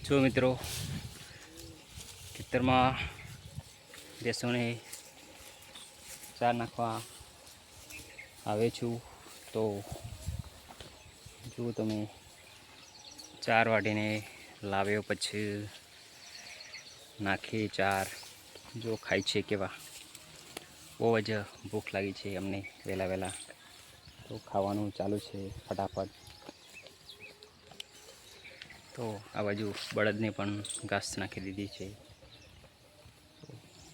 જો મિત્રો ખેતરમાં ભેંસોને ચાર નાખવા આવે છું તો જો તમે ચાર વાટીને લાવ્યો પછી નાખી ચાર જો ખાય છે કેવા બહુ જ ભૂખ લાગી છે અમને વહેલા તો ખાવાનું ચાલુ છે ફટાફટ. તો આ બાજુ બળદને પણ ઘાસ નાખી દીધી છે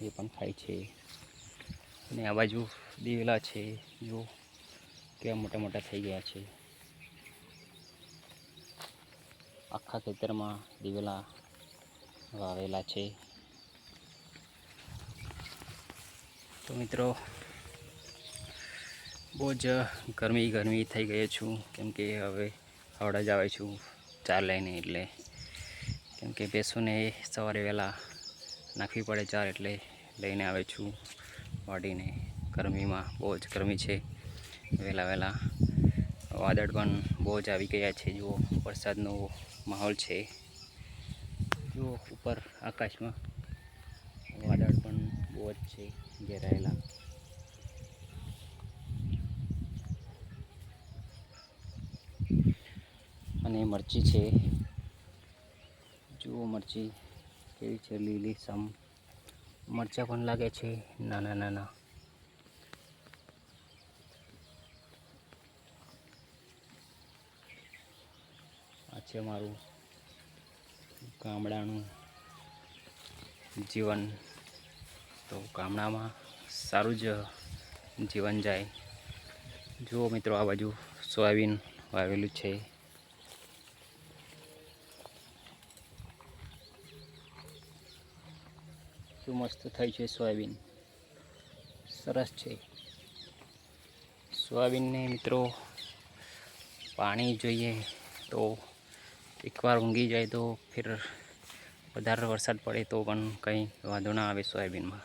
એ પણ ખાય છે. અને આ બાજુ દિવેલા છે જો કેવા મોટા મોટા થઈ ગયા છે. આખા ખેતરમાં દિવેલા વાવેલા છે. તો મિત્રો બહુ જ ગરમી થઈ ગઈ છું કેમકે હવે હવડા જ આવે છું ચાર લઈને, એટલે કેમકે ભેંસોને સવારે વહેલા નાખવી પડે ચાર, એટલે લઈને આવે છું વાડીને. ગરમીમાં બહુ જ ગરમી છે. વહેલા વાદળ પણ બહુ જ આવી ગયા છે. જુઓ વરસાદનો માહોલ છે. જુઓ ઉપર આકાશમાં વાદળ પણ બહુ જ છે ઘેરાયેલા. અને મરચી છે, જુઓ મરચી કેવી છે, લીલી સમ મરચાં પણ લાગે છે નાના. આ છે મારું ગામડાનું જીવન. તો ગામડામાં સારું જ જીવન જાય. જુઓ મિત્રો આ બાજુ સોયાબીન વાવેલું છે. શું મસ્ત થઈ છે સોયાબીન, સરસ છે. સોયાબીનને મિત્રો પાણી જોઈએ તો એકવાર ઊંઘી જાય તો ફિર વધારે વરસાદ પડે તો પણ કંઈ વાંધો ના આવે સોયાબીનમાં.